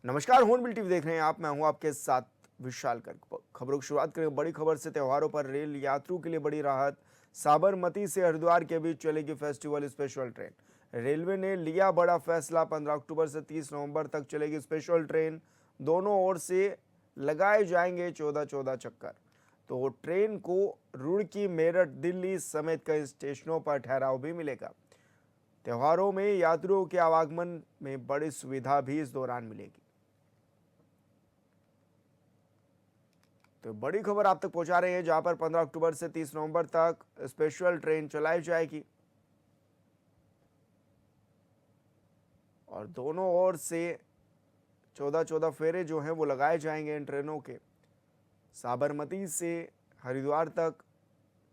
नमस्कार, hornbill TV देख रहे हैं आप। मैं हूं आपके साथ विशाल कर। खबरों की शुरुआत करें बड़ी खबर से। त्योहारों पर रेल यात्रियों के लिए बड़ी राहत। साबरमती से हरिद्वार के बीच चलेगी फेस्टिवल स्पेशल ट्रेन। रेलवे ने लिया बड़ा फैसला। 15 अक्टूबर से 30 नवंबर तक चलेगी स्पेशल ट्रेन। दोनों ओर से लगाए जाएंगे 14-14 चक्कर। तो ट्रेन को रुड़की, मेरठ, दिल्ली समेत कई स्टेशनों पर ठहराव भी मिलेगा। त्योहारों में यात्रियों के आवागमन में बड़ी सुविधा भी इस दौरान मिलेगी। तो बड़ी खबर आप तक पहुंचा रहे हैं, जहां पर 15 अक्टूबर से 30 नवंबर तक स्पेशल ट्रेन चलाई जाएगी और दोनों ओर से 14-14 फेरे जो हैं वो लगाए जाएंगे इन ट्रेनों के। साबरमती से हरिद्वार तक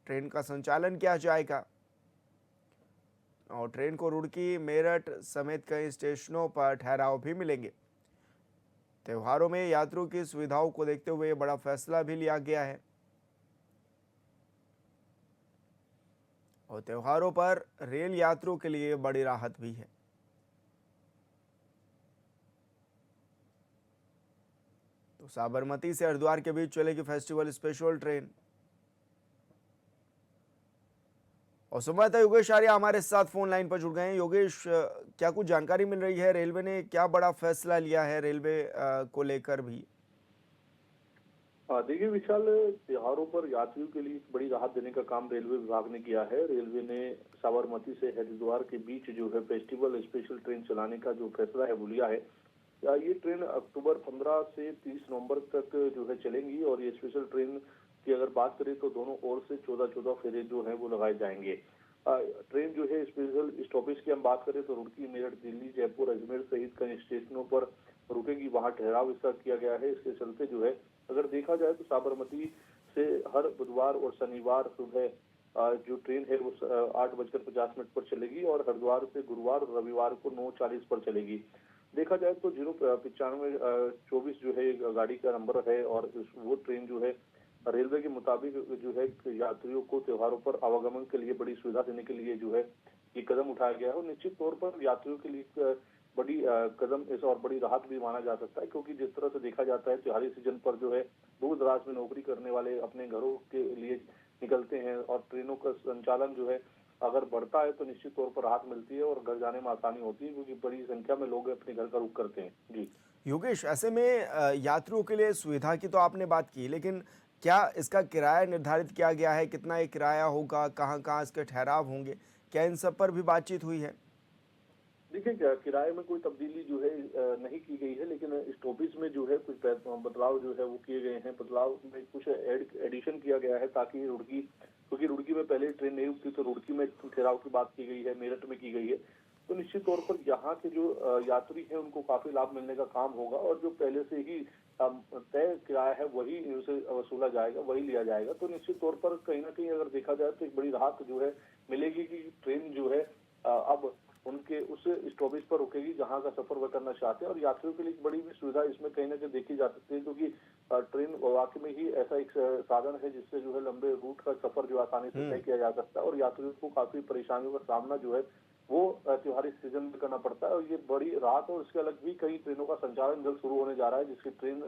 ट्रेन का संचालन किया जाएगा और ट्रेन को रुड़की, मेरठ समेत कई स्टेशनों पर ठहराव भी मिलेंगे। त्योहारों में यात्रियों की सुविधाओं को देखते हुए बड़ा फैसला भी लिया गया है और त्योहारों पर रेल यात्रियों के लिए बड़ी राहत भी है। तो साबरमती से हरिद्वार के बीच चलेगी फेस्टिवल स्पेशल ट्रेन। और संवाददाता योगेश आर्य हमारे साथ फोन लाइन पर जुड़ गए हैं। योगेश, क्या कुछ जानकारी मिल रही है? रेलवे ने क्या बड़ा फैसला लिया है रेलवे को लेकर भी? हाँ, देखिए विशाल, त्योहारों पर यात्रियों के लिए एक बड़ी राहत देने का काम रेलवे विभाग ने किया है। रेलवे ने साबरमती से हरिद्वार के बीच जो है फेस्टिवल स्पेशल ट्रेन चलाने का जो फैसला है वो लिया है। ये ट्रेन अक्टूबर 15 से 30 नवंबर तक जो है चलेंगी और ये स्पेशल ट्रेन की अगर बात करें तो दोनों ओर से 14-14 फेरे जो है वो लगाए जाएंगे। ट्रेन जो है स्पेशल स्टॉपेज की हम बात करें तो रुड़की, मेरठ, दिल्ली, जयपुर, अजमेर सहित कई स्टेशनों पर रुकेगी। वहां ठहराव इसका किया गया है। इसके चलते जो है अगर देखा जाए तो साबरमती से हर बुधवार और शनिवार सुबह जो ट्रेन है वो 8:50 पर चलेगी और हरिद्वार से गुरुवार और रविवार को 9:40 पर चलेगी। देखा जाए तो 095-24 जो है गाड़ी का नंबर है और वो ट्रेन जो है रेलवे के मुताबिक जो है यात्रियों को त्योहारों पर आवागमन के लिए बड़ी सुविधा देने के लिए जो है ये कदम उठाया गया है और निश्चित तौर पर यात्रियों के लिए बड़ी कदम इस और बड़ी राहत भी माना जा सकता है, क्योंकि जिस तरह से देखा जाता है त्योहारी सीजन पर जो है दूर दराज में नौकरी करने वाले अपने घरों के लिए निकलते हैं और ट्रेनों का संचालन जो है अगर बढ़ता है तो निश्चित तौर पर राहत मिलती है और घर जाने में आसानी होती है, क्योंकि बड़ी संख्या में लोग अपने घर का रुख करते हैं। जी योगेश, ऐसे में यात्रियों के लिए सुविधा की तो आपने बात की, लेकिन क्या इसका किराया निर्धारित किया गया है? कितना ये किराया होगा? कहाँ कहाँ इसके ठहराव होंगे? क्या इन सब पर भी बातचीत हुई है? देखिए, किराए में कोई तब्दीली जो है नहीं की गई है, लेकिन स्टॉपेज में जो है कुछ बदलाव जो है वो किए गए हैं। बदलाव में कुछ एडिशन किया गया है ताकि रुड़की, क्योंकि रुड़की में पहले ट्रेन नहीं रुकती तो रुड़की में ठहराव की बात की गई है, मेरठ में की गई है। तो निश्चित तौर पर यहाँ के जो यात्री हैं उनको काफी लाभ मिलने का काम होगा और जो पहले से ही तय किराया है वही उनसे वसूला जाएगा, वही लिया जाएगा। तो निश्चित तौर पर कहीं ना कहीं अगर देखा जाए तो एक बड़ी राहत जो है मिलेगी कि ट्रेन जो है अब उनके उस स्टॉपेज पर रुकेगी जहां का सफर वह करना चाहते हैं और यात्रियों के लिए एक बड़ी भी सुविधा इसमें कहीं ना कहीं देखी जा सकती है, क्योंकि ट्रेन वाकई में ही ऐसा एक साधन है जिससे जो है लंबे रूट का सफर जो आसानी से तय किया जा सकता है और यात्रियों को काफी परेशानियों का सामना जो है वो त्योहारी सीजन में करना पड़ता है और ये बड़ी राहत। और इसके अलग भी कई ट्रेनों का संचालन जल्द शुरू होने जा रहा है, जिसकी ट्रेन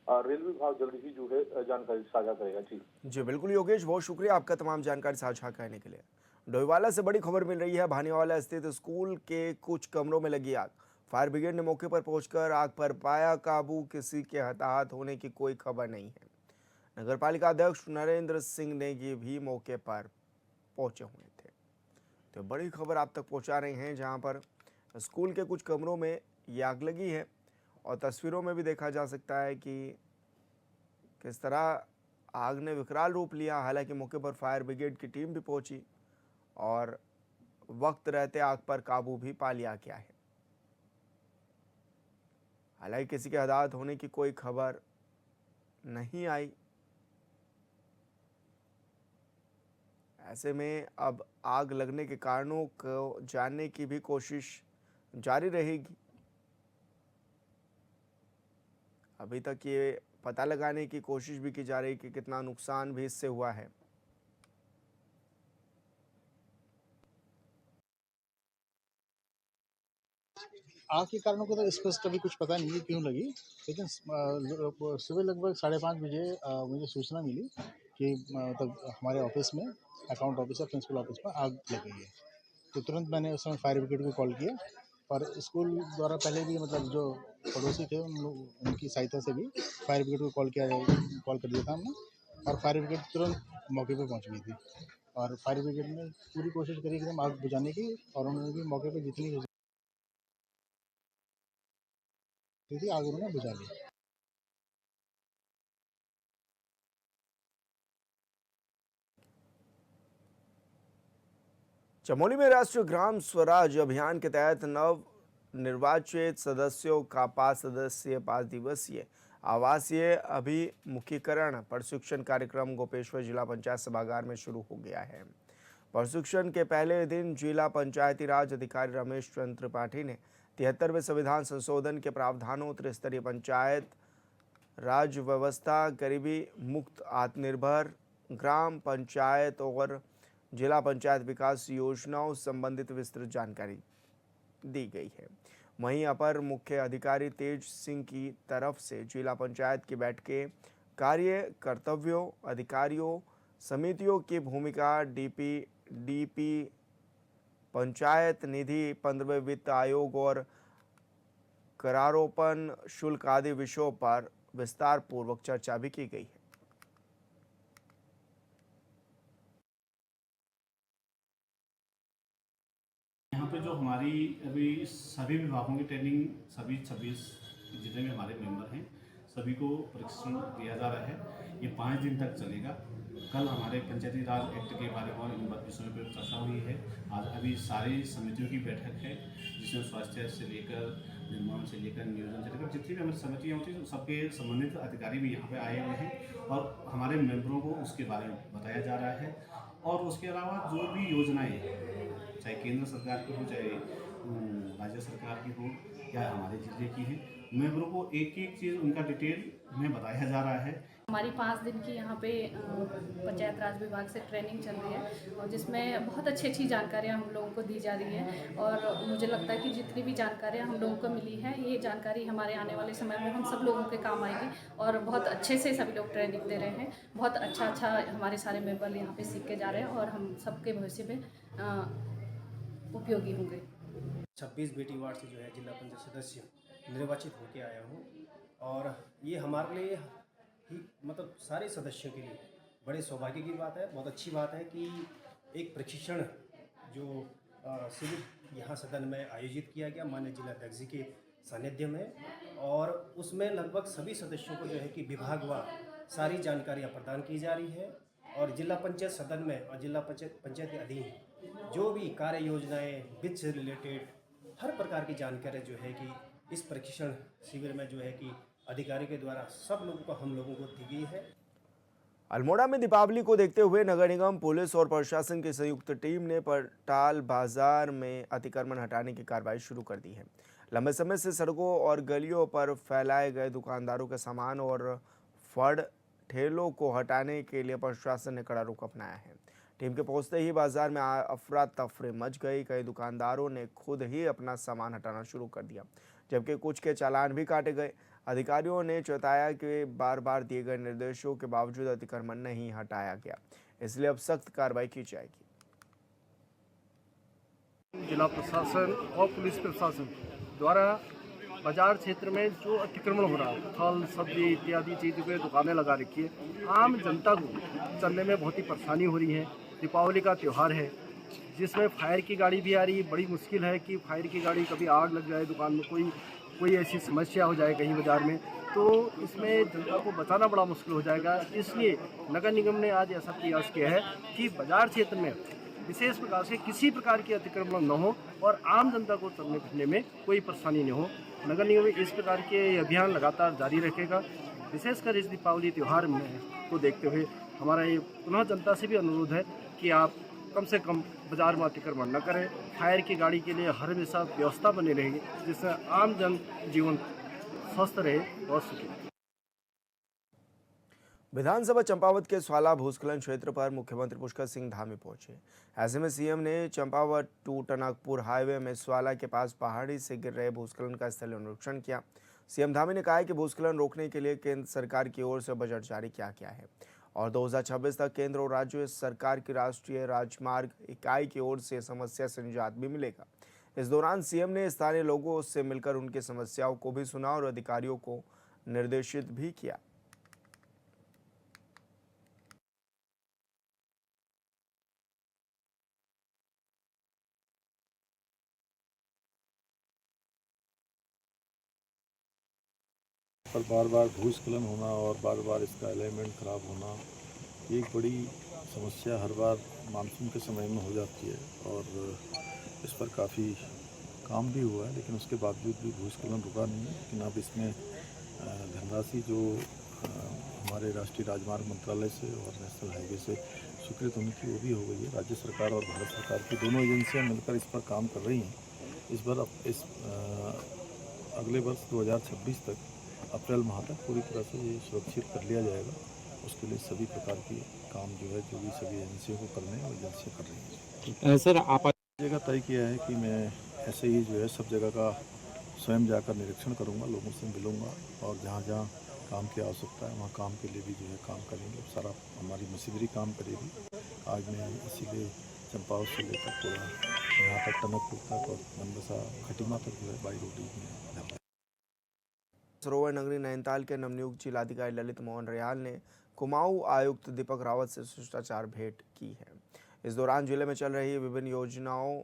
रेलवे विभाग जल्द ही जो है जानकारी साझा करेगा। जी जी बिल्कुल योगेश, बहुत शुक्रिया आपका तमाम जानकारी साझा करने के लिए। डोईवाला से बड़ी खबर मिल रही है। भानीवाला स्थित स्कूल के कुछ कमरों में लगी आग। फायर ब्रिगेड ने मौके पर पहुंचकर आग पर पाया काबू। किसी के हताहत होने की कोई खबर नहीं है। नगरपालिका अध्यक्ष नरेंद्र सिंह नेगी भी मौके पर पहुंचे हुए थे। तो बड़ी खबर आप तक पहुंचा रहे हैं, जहां पर स्कूल के कुछ कमरों में ये आग लगी है और तस्वीरों में भी देखा जा सकता है कि किस तरह आग ने विकराल रूप लिया। हालांकि मौके पर फायर ब्रिगेड की टीम भी पहुंची और वक्त रहते आग पर काबू भी पा लिया गया है। हालांकि किसी के हताहत होने की कोई खबर नहीं आई। ऐसे में अब आग लगने के कारणों को जानने की भी कोशिश जारी रहेगी। अभी तक ये पता लगाने की कोशिश भी की जा रही है कि कितना नुकसान भी इससे हुआ है। आग के कारणों को तो स्पष्ट अभी कुछ पता नहीं है क्यों लगी, लेकिन सुबह लगभग 5:30 बजे मुझे सूचना मिली कि मतलब हमारे ऑफिस में, अकाउंट ऑफिस और प्रिंसिपल ऑफिस में आग लग गई है। तो तुरंत मैंने उस समय फायर ब्रिगेड को कॉल किया और स्कूल द्वारा पहले भी मतलब जो पड़ोसी थे उनकी सहायता से भी फायर ब्रिगेड को कॉल कर दिया था हमने, और फायर ब्रिगेड तुरंत मौके पर पहुंच गई थी। और फायर ब्रिगेड ने पूरी कोशिश करी एकदम आग बुझाने की, और उन्होंने भी मौके पर जितनी हो सकती थी आग उन्होंने बुझा ली। चमोली में राष्ट्रीय ग्राम स्वराज अभियान के तहत नव निर्वाचित सदस्यों का 5 दिवसीय आवासीय अभिमुखीकरण प्रशिक्षण कार्यक्रम गोपेश्वर जिला पंचायत सभागार में शुरू हो गया है। प्रशिक्षण के पहले दिन जिला पंचायती राज अधिकारी रमेश चंद्र त्रिपाठी ने 73वें संविधान संशोधन के प्रावधानों, त्रिस्तरीय पंचायत राज व्यवस्था, गरीबी मुक्त आत्मनिर्भर ग्राम पंचायत और जिला पंचायत विकास योजनाओं संबंधित विस्तृत जानकारी दी गई है। वहीं अपर मुख्य अधिकारी तेज सिंह की तरफ से जिला पंचायत की बैठकें, कार्य कर्तव्यों, अधिकारियों, समितियों की भूमिका, डीपी, पंचायत निधि, 15वें वित्त आयोग और करारोपण शुल्क आदि विषयों पर विस्तार पूर्वक चर्चा भी की गई है। यहाँ पे जो हमारी अभी सभी विभागों की ट्रेनिंग, सभी 26 जितने भी हमारे मेंबर हैं सभी को प्रशिक्षण दिया जा रहा है। ये 5 दिन तक चलेगा। कल हमारे पंचायती राज एक्ट के बारे में इन विषयों पर चर्चा हुई है। आज अभी सारी समितियों की बैठक है, जिसमें स्वास्थ्य से लेकर निर्माण से लेकर नियोजन से लेकर जितनी भी हमारी समितियाँ होती हैं सबके संबंधित अधिकारी भी यहाँ पे आए हुए हैं और हमारे मेंबरों को उसके बारे में बताया जा रहा है। और उसके अलावा जो भी योजनाएँ, चाहे केंद्र सरकार की हो, चाहे राज्य सरकार की हो या हमारे जिले की है, मेंबरों को एक एक चीज़ उनका डिटेल में बताया जा रहा है। हमारी 5 दिन की यहाँ पे पंचायत राज विभाग से ट्रेनिंग चल रही है और जिसमें बहुत अच्छी जानकारियाँ हम लोगों को दी जा रही हैं। और मुझे लगता है कि जितनी भी जानकारियाँ हम लोगों को मिली हैं, ये जानकारी हमारे आने वाले समय में हम सब लोगों के काम आएगी और बहुत अच्छे से सभी लोग ट्रेनिंग दे रहे हैं। बहुत अच्छा हमारे सारे मेंबर यहाँ पे सीख के जा रहे हैं और हम सबके भविष्य में उपयोगी होंगे। 26 बेटी वार्ड से जो है जिला पंचायत सदस्य निर्वाचित होकर आया हूँ, और ये हमारे लिए ही मतलब सारे सदस्यों के लिए बड़े सौभाग्य की बात है। बहुत अच्छी बात है कि एक प्रशिक्षण जो शिविर यहाँ सदन में आयोजित किया गया माननीय जिलाध्यक्ष जी के सानिध्य में, और उसमें लगभग सभी सदस्यों को जो है कि विभागवार सारी जानकारियाँ प्रदान की जा रही है। और जिला पंचायत सदन में और जिला पंचायत के अधीन जो भी कार्य योजनाएँ, वित्त से रिलेटेड हर प्रकार की जानकारी जो है कि इस प्रशिक्षण शिविर में जो है कि अधिकारी के द्वारा सब लोगों को हम लोगों को दी गई है। अल्मोड़ा में दीपावली को देखते हुए नगर निगम, पुलिस और प्रशासन की संयुक्त टीम ने पटाल बाजार में अतिक्रमण हटाने की कार्रवाई शुरू कर दी है। लंबे समय से सड़कों और गलियों पर फैलाए गए दुकानदारों के सामान और फड़ ठेलों को हटाने के लिए प्रशासन ने कड़ा रुख अपनाया है। टीम के पहुंचते ही बाजार में अफरा तफरी मच गई। कई दुकानदारों ने खुद ही अपना सामान हटाना शुरू कर दिया, जबकि कुछ के चालान भी काटे गए। अधिकारियों ने चेताया कि बार बार दिए गए निर्देशों के बावजूद अतिक्रमण नहीं हटाया गया, इसलिए अब सख्त कार्रवाई की जाएगी। जिला प्रशासन और पुलिस प्रशासन द्वारा बाजार क्षेत्र में जो अतिक्रमण हो रहा है, फल सब्जी इत्यादि चीज़ों पे दुकानें लगा रखी है, आम जनता को चलने में बहुत ही परेशानी हो रही है। दीपावली का त्यौहार है जिसमें फायर की गाड़ी भी आ रही है। बड़ी मुश्किल है कि फायर की गाड़ी कभी आग लग जाए, दुकान में कोई ऐसी समस्या हो जाए कहीं बाजार में, तो इसमें जनता को बचाना बड़ा मुश्किल हो जाएगा। इसलिए नगर निगम ने आज ऐसा प्रयास किया है कि बाजार क्षेत्र में विशेष प्रकार से किसी प्रकार की अतिक्रमण न हो और आम जनता को चलने फिरने में कोई परेशानी न हो। नगर निगम इस प्रकार के अभियान लगातार जारी रखेगा। विशेषकर इस दीपावली त्यौहार में को देखते हुए हमारा ये पुनः जनता से भी अनुरोध है कि आप कम से कम बाजार में अतिक्रमण न करें। फायर की गाड़ी के लिए हर हमेशा व्यवस्था बनी रहेगी, जिससे आम जन जीवन स्वस्थ रहे और सुखी। विधानसभा चंपावत के स्वाला भूस्खलन क्षेत्र पर मुख्यमंत्री पुष्कर सिंह धामी पहुंचे। ऐसे में सीएम ने चंपावत टू टनकपुर हाईवे में स्वाला के पास पहाड़ी से गिर रहे भूस्खलन का स्थलीय निरीक्षण किया। सीएम धामी ने कहा है कि भूस्खलन रोकने के लिए केंद्र सरकार की ओर से बजट जारी किया गया है और 2026 तक केंद्र और राज्य सरकार की राष्ट्रीय राजमार्ग इकाई की ओर से समस्या से निजात भी मिलेगा। इस दौरान सीएम ने स्थानीय लोगों से मिलकर उनकी समस्याओं को भी सुना और अधिकारियों को निर्देशित भी किया। पर बार बार भूस्खलन होना और बार बार इसका एलिमेंट ख़राब होना एक बड़ी समस्या हर बार मानसून के समय में हो जाती है और इस पर काफ़ी काम भी हुआ है, लेकिन उसके बावजूद भी भूस्खलन रुका नहीं है। लेकिन अब इसमें धनराशि जो हमारे राष्ट्रीय राजमार्ग मंत्रालय से और नेशनल हाईवे से स्वीकृत होनी थी वो भी हो गई है। राज्य सरकार और भारत सरकार की दोनों एजेंसियां मिलकर इस पर काम कर रही हैं। इस बार इस अगले वर्ष 2026 तक अप्रैल माह तक पूरी तरह से ये सुरक्षित कर लिया जाएगा। उसके लिए सभी प्रकार के काम जो है जो भी सभी एजेंसियों को करने हैं वो एजेंसियाँ कर रही हैं। सर आप जगह तय किया है कि मैं ऐसे ही जो है सब जगह का स्वयं जाकर निरीक्षण करूंगा, लोगों से मिलूंगा और जहाँ जहाँ काम की आवश्यकता है वहाँ काम के लिए भी जो है काम करेंगे। सारा हमारी मशीनरी काम करेगी। आज मैं इसीलिए चंपावत से लेकर पूरा यहाँ तक टनकपुर तक और बनबसा खटीमा तक जो है बाई रोड में। सरोवर नगरी नैनीताल के नवनियुक्त जिलाधिकारी ललित मोहन रियाल ने कुमाऊं आयुक्त दीपक रावत से शिष्टाचार भेंट की है। इस दौरान जिले में चल रही विभिन्न योजनाओं,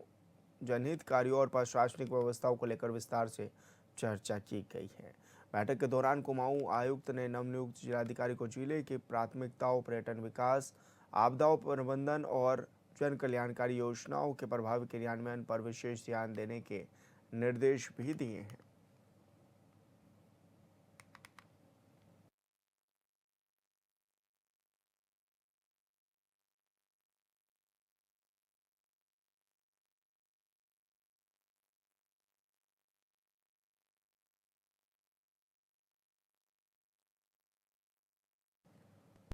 जनहित कार्यों और प्रशासनिक व्यवस्थाओं को लेकर विस्तार से चर्चा की गई है। बैठक के दौरान कुमाऊं आयुक्त ने नवनियुक्त जिलाधिकारी को जिले की प्राथमिकताओं, पर्यटन विकास, आपदाओं प्रबंधन और जन कल्याणकारी योजनाओं के प्रभावी क्रियान्वयन पर विशेष ध्यान देने के निर्देश भी दिए हैं।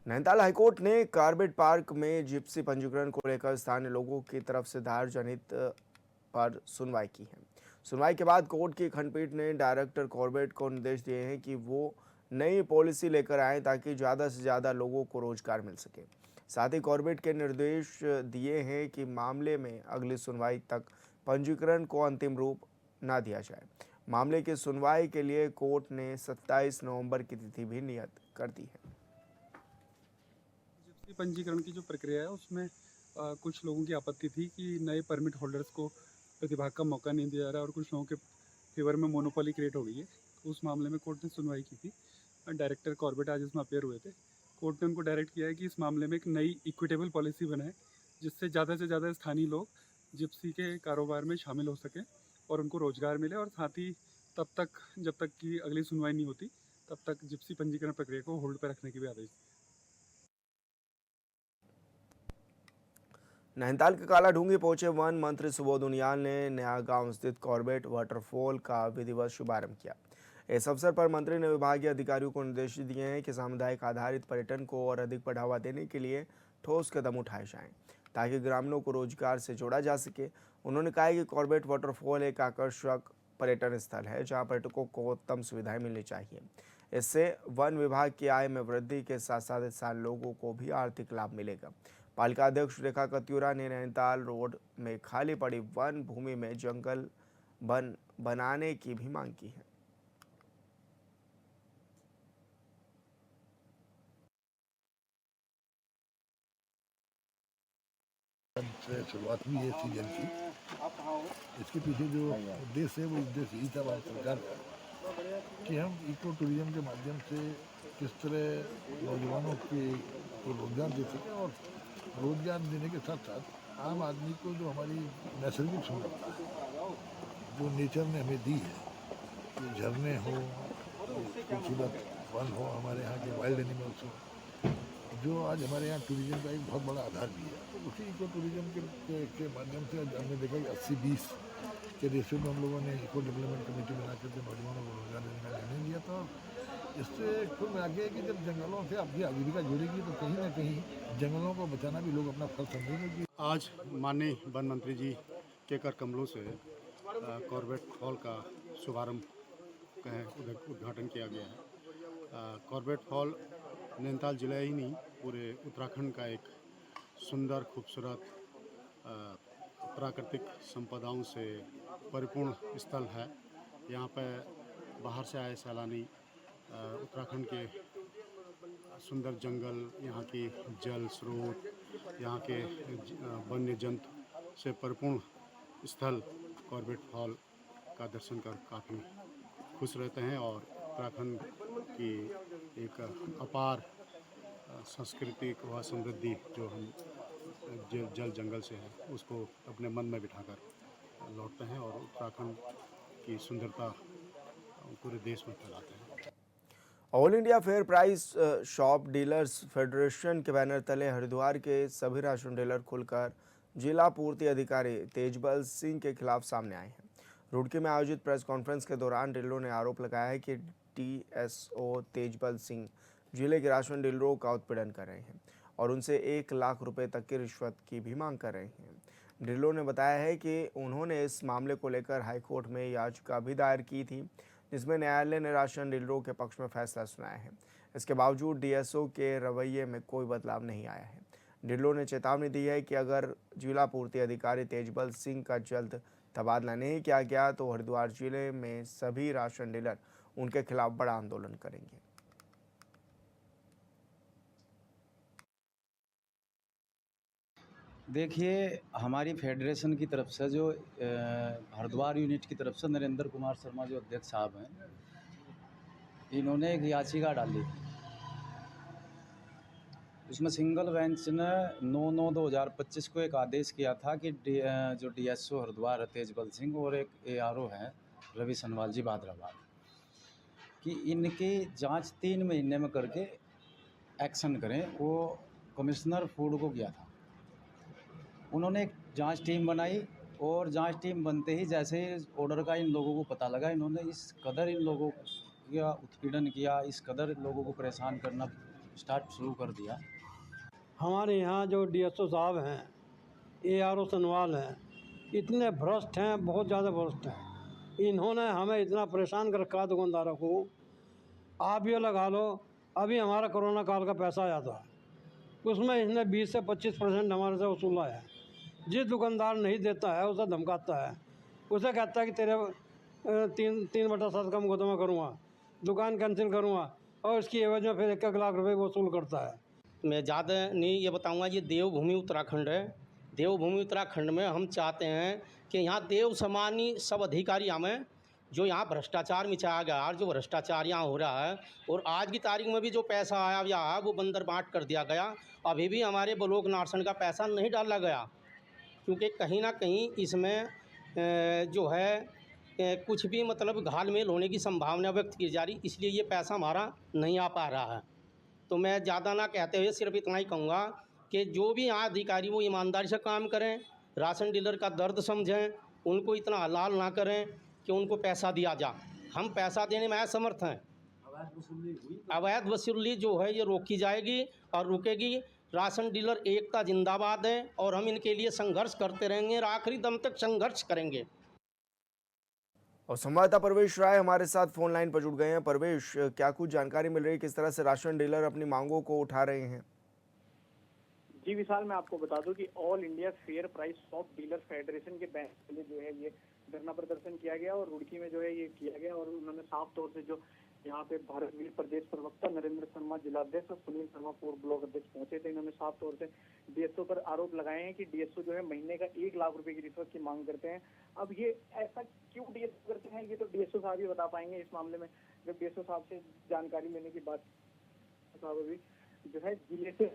नैनीताल हाईकोर्ट ने कार्बेट पार्क में जिप्सी पंजीकरण को लेकर स्थानीय लोगों की तरफ से दायर जनहित पर सुनवाई की है। सुनवाई के बाद कोर्ट की खंडपीठ ने डायरेक्टर कॉर्बेट को निर्देश दिए हैं कि वो नई पॉलिसी लेकर आए ताकि ज़्यादा से ज़्यादा लोगों को रोजगार मिल सके। साथ ही कॉर्बेट के निर्देश दिए हैं कि मामले में अगली सुनवाई तक पंजीकरण को अंतिम रूप न दिया जाए। मामले की सुनवाई के लिए कोर्ट ने 27 नवंबर की तिथि भी नियत कर दी है। पंजीकरण की जो प्रक्रिया है उसमें कुछ लोगों की आपत्ति थी कि नए परमिट होल्डर्स को प्रतिभाग का मौका नहीं दिया जा रहा है और कुछ लोगों के फेवर में मोनोपोली क्रिएट हो गई है। उस मामले में कोर्ट ने सुनवाई की थी। डायरेक्टर कॉर्बेट आज इसमें अपेयर हुए थे। कोर्ट ने उनको डायरेक्ट किया है कि इस मामले में एक नई इक्विटेबल पॉलिसी बनाए जिससे ज़्यादा से ज़्यादा स्थानीय लोग जिप्सी के कारोबार में शामिल हो सकें और उनको रोजगार मिले, और साथ ही तब तक जब तक की अगली सुनवाई नहीं होती तब तक जिप्सी पंजीकरण प्रक्रिया को होल्ड पर रखने के भी आदेश। नैनीताल के काला ढूंगी पहुंचे वन मंत्री सुबोध उनियाल ने नया गांव स्थित कॉर्बेट वाटरफॉल का विधिवत शुभारंभ किया। इस अवसर पर मंत्री ने विभागीय अधिकारियों को निर्देश दिए हैं कि सामुदायिक आधारित पर्यटन को और अधिक बढ़ावा देने के लिए ठोस कदम उठाए जाएं ताकि ग्रामीणों को रोजगार से जोड़ा जा सके। उन्होंने कहा कि कॉर्बेट वाटरफॉल एक आकर्षक पर्यटन स्थल है जहाँ पर्यटकों को उत्तम सुविधाएं मिलनी चाहिए। इससे वन विभाग की आय में वृद्धि के साथ साथ स्थानीय लोगों को भी आर्थिक लाभ मिलेगा। पालिका अध्यक्ष रेखा कत्यूरा ने नैनीताल रोड में खाली पड़ी वन भूमि में जंगल वन बनाने की भी मांग की है। शुरुआत हुई है सीजन की। इसके पीछे जो उद्देश्य है वो उद्देश्य यही था भारत सरकार का कि हम इको टूरिज्म के माध्यम से किस तरह नौजवानों को रोजगार दे सकें और रोजगार देने के साथ साथ आम आदमी को जो हमारी नैसर्गिक सुंदरता है जो नेचर ने हमें दी है, कि झरने हो, खूबसूरत वन हो, हमारे यहाँ के वाइल्ड एनिमल्स हो, जो आज हमारे यहाँ टूरिज्म का एक बहुत बड़ा आधार भी है। तो उसी इको टूरिज्म के माध्यम से हमने देखा कि 80-20 के रेशियो में हम लोगों ने इको डेवलपमेंट कमेटी बना करके नौजवानों को रोजगार देने का निर्णय लिया था। इससे कुल मिला के कि जब जंगलों से अपनी आजीविका जुड़ेगी तो कहीं ना कहीं जंगलों को बचाना भी लोग अपना फर्ज समझेंगे कि आज माननीय वन मंत्री जी के कर कमलों से कॉर्बेट फॉल का शुभारंभ उद्घाटन किया गया है। कॉर्बेट फॉल नैनीताल जिला ही नहीं पूरे उत्तराखंड का एक सुंदर खूबसूरत प्राकृतिक संपदाओं से परिपूर्ण स्थल है। यहाँ पर बाहर से आए सैलानी उत्तराखंड के सुंदर जंगल, यहाँ की जल स्रोत, यहाँ के वन्य जंतु से परिपूर्ण स्थल कॉर्बेट फॉल का दर्शन कर काफ़ी खुश रहते हैं और उत्तराखंड की एक अपार सांस्कृतिक व समृद्धि जो हम जल जंगल से है उसको अपने मन में बिठाकर लौटते हैं और उत्तराखंड की सुंदरता पूरे देश में फैलाते हैं। All India fair price shop dealers federation के बैनर तले हरिद्वार के सभी राशन डीलर खुलकर जिला पूर्ति अधिकारी तेजबल सिंह के खिलाफ सामने आए हैं। रुड़की में आयोजित प्रेस कॉन्फ्रेंस के दौरान डीलरों ने आरोप लगाया है कि टीएसओ तेजबल सिंह जिले के राशन डीलरों का उत्पीड़न कर रहे हैं और उनसे 1 लाख रुपए तक की रिश्वत की भी मांग कर रहे हैं। डीलरों ने बताया है कि उन्होंने इस मामले को लेकर हाईकोर्ट में याचिका भी दायर की थी, जिसमें न्यायालय ने राशन डीलरों के पक्ष में फैसला सुनाया है। इसके बावजूद डीएसओ के रवैये में कोई बदलाव नहीं आया है। डीलरों ने चेतावनी दी है कि अगर जिला पूर्ति अधिकारी तेजबल सिंह का जल्द तबादला नहीं किया गया तो हरिद्वार जिले में सभी राशन डीलर उनके खिलाफ बड़ा आंदोलन करेंगे। देखिए, हमारी फेडरेशन की तरफ से जो हरिद्वार यूनिट की तरफ से नरेंद्र कुमार शर्मा जो अध्यक्ष साहब हैं, इन्होंने एक याचिका डाली थी। उसमें सिंगल बेंच ने 9/9/2025 को एक आदेश किया था कि जो डीएसओ हरिद्वार है तेजबल सिंह और एक एआरओ हैं रवि सनवाल जी भादराबाद, कि इनकी जांच 3 महीने में करके एक्शन करें। वो कमिश्नर फूड को किया था। उन्होंने एक जांच टीम बनाई और जांच टीम बनते ही जैसे ही ऑर्डर का इन लोगों को पता लगा, इन्होंने इस कदर इन लोगों का उत्पीड़न किया, इस कदर लोगों को परेशान करना शुरू कर दिया। हमारे यहाँ जो डीएसओ साहब हैं, एआरओ सनवाल हैं, इतने भ्रष्ट हैं, बहुत ज़्यादा भ्रष्ट हैं। इन्होंने हमें इतना परेशान कर रखा दुकानदारों को। आप ये लगा लो, अभी हमारा कोरोना काल का पैसा आया था, उसमें इसने 20 से 25% हमारे से वसूला है। जिस दुकानदार नहीं देता है उसे धमकाता है, उसे कहता है कि तेरे 3/7 का मुकदमा करूँगा, दुकान कैंसिल करूँगा, और इसकी एवज में फिर 1 लाख रुपए वसूल करता है। मैं ज़्यादा नहीं ये बताऊंगा, ये देवभूमि उत्तराखंड है। देवभूमि उत्तराखंड में हम चाहते हैं कि यहाँ देव समानी सब अधिकारी हमें, जो यहाँ भ्रष्टाचार मचाया गया और जो भ्रष्टाचार यहाँ हो रहा है, और आज की तारीख में भी जो पैसा आया हुआ है वो बंदर बांट कर दिया गया। अभी भी हमारे ब्लॉक नारसन का पैसा नहीं डाला गया, क्योंकि कहीं ना कहीं इसमें जो है कुछ भी मतलब घालमेल होने की संभावना व्यक्त की जा रही, इसलिए ये पैसा हमारा नहीं आ पा रहा है। तो मैं ज़्यादा ना कहते हुए सिर्फ इतना ही कहूँगा कि जो भी यहाँ अधिकारी वो ईमानदारी से काम करें, राशन डीलर का दर्द समझें, उनको इतना हलाल ना करें कि उनको पैसा दिया जा। हम पैसा देने में असमर्थ हैं। अवैध वसूली जो है ये रोकी जाएगी और रुकेगी। राशन डीलर एकता जिंदाबाद है और हम इनके लिए संघर्ष करते रहेंगे और आखिरी दम तक संघर्ष करेंगे। और संवाददाता परवेश राय हमारे साथ फोन लाइन पर जुड़ गए हैं। परवेश, क्या कुछ जानकारी मिल रही है, किस तरह से राशन डीलर अपनी मांगों को उठा रहे हैं? जी विशाल, मैं आपको बता दूं कि all India fair price shop dealer federation के बैंक के लिए जो है ये धरना प्रदर्शन किया गया और रुड़की में जो है ये किया गया। और उन्होंने साफ तौर से जो यहाँ पे भारत वीर प्रदेश प्रवक्ता नरेंद्र शर्मा जिलाध्यक्ष और सुनील शर्मा पूर्व ब्लॉक अध्यक्ष पहुंचे थे। इन्होंने साफ तौर से डीएसओ पर आरोप लगाए हैं कि डीएसओ जो है महीने का 1 लाख रुपए की रिश्वत की मांग करते हैं। अब ये ऐसा क्यों डीएसओ करते हैं, ये तो डीएसओ साहब ही बता पाएंगे इस मामले में। जब डीएसओ साहब से जानकारी लेने की बात, साहब अभी जो है जिले से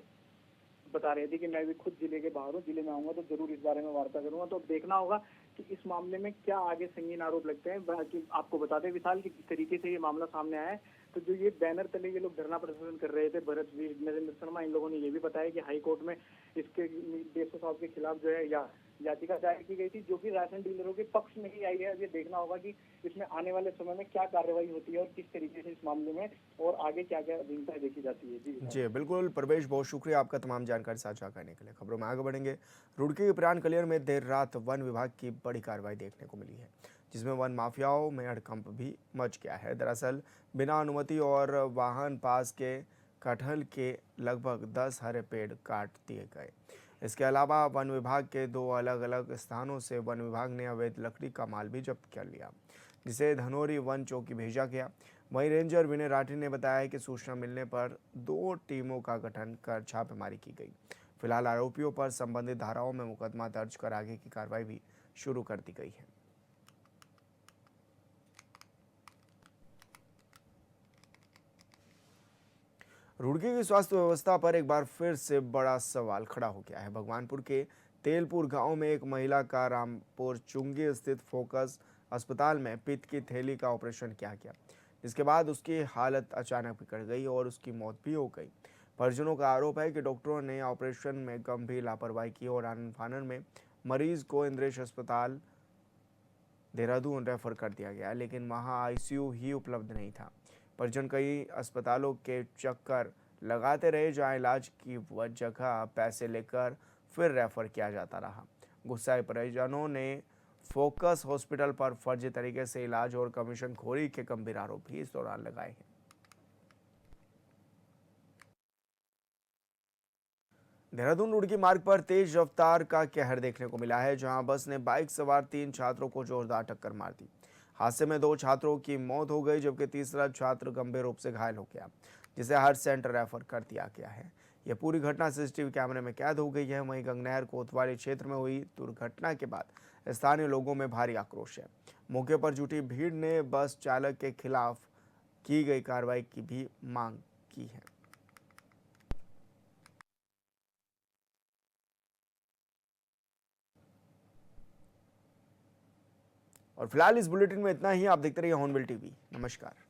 बता रहे थे कि मैं भी खुद जिले के बाहर हूँ, जिले में आऊंगा तो जरूर इस बारे में वार्ता करूंगा। तो देखना होगा कि इस मामले में क्या आगे संगीन आरोप लगते हैं। बाकी आपको बता दें विशाल कि किस तरीके से ये मामला सामने आया है। तो जो ये बैनर तले ये लोग धरना प्रदर्शन कर रहे थे, भरत वीर, नरेंद्र शर्मा, इन लोगों ने ये भी बताया कि हाई कोर्ट में इसके DSO साहब के खिलाफ जो है याचिका दायर की गई थी, जो कि राशन डीलरों के पक्ष में ही आई है। अब ये देखना होगा कि इसमें आने वाले समय में क्या कार्रवाई होती है और किस तरीके से इस मामले में और आगे क्या क्या भूमिका देखी जाती है। जी बिल्कुल परवेश, बहुत शुक्रिया आपका तमाम जानकारी साझा करने के लिए। खबरों में आगे बढ़ेंगे। रुड़की के प्राण कलियर में देर रात वन विभाग की बड़ी कार्रवाई देखने को मिली है, जिसमें वन माफियाओं में हड़कंप भी मच गया है। दरअसल बिना अनुमति और वाहन पास के कटहल के लगभग 10 हरे पेड़ काट दिए गए। इसके अलावा वन विभाग के 2 अलग अलग स्थानों से वन विभाग ने अवैध लकड़ी का माल भी जब्त कर लिया, जिसे धनोरी वन चौकी भेजा गया। वहीं रेंजर विनय राठी ने बताया कि सूचना मिलने पर 2 टीमों का गठन कर छापेमारी की गई। फिलहाल आरोपियों पर संबंधित धाराओं में मुकदमा दर्ज कर आगे की कार्रवाई भी शुरू कर दी गई है। रुड़की की स्वास्थ्य व्यवस्था पर एक बार फिर से बड़ा सवाल खड़ा हो गया है। भगवानपुर के तेलपुर गांव में एक महिला का रामपुर चुंगी स्थित फोकस अस्पताल में पित्त की थैली का ऑपरेशन किया गया, जिसके बाद उसकी हालत अचानक बिगड़ गई और उसकी मौत भी हो गई। परिजनों का आरोप है कि डॉक्टरों ने ऑपरेशन में गंभीर लापरवाही की और आनन फानन में मरीज को इंद्रेश अस्पताल देहरादून रेफर कर दिया गया, लेकिन वहां ICU ही उपलब्ध नहीं था। परिजन कई अस्पतालों के चक्कर लगाते रहे, जहां इलाज की जगह पैसे लेकर फिर रेफर किया जाता रहा। गुस्साए परिजनों ने फोकस हॉस्पिटल पर फर्जी तरीके से इलाज और कमीशन खोरी के गंभीर आरोप भी इस दौरान लगाए हैं। देहरादून रुड़की मार्ग पर तेज रफ्तार का कहर देखने को मिला है, जहां बस ने बाइक सवार 3 छात्रों को जोरदार टक्कर मार दी। हादसे में 2 छात्रों की मौत हो गई, जबकि तीसरा छात्र गंभीर रूप से घायल हो गया, जिसे हर सेंटर रेफर कर दिया गया है। यह पूरी घटना CCTV कैमरे में कैद हो गई है। वहीं गंगनहर कोतवाली क्षेत्र में हुई दुर्घटना के बाद स्थानीय लोगों में भारी आक्रोश है। मौके पर जुटी भीड़ ने बस चालक के खिलाफ की गई कार्रवाई की भी मांग की है। और फिलहाल इस बुलेटिन में इतना ही। आप देखते रहिए हॉर्नबिल TV। नमस्कार।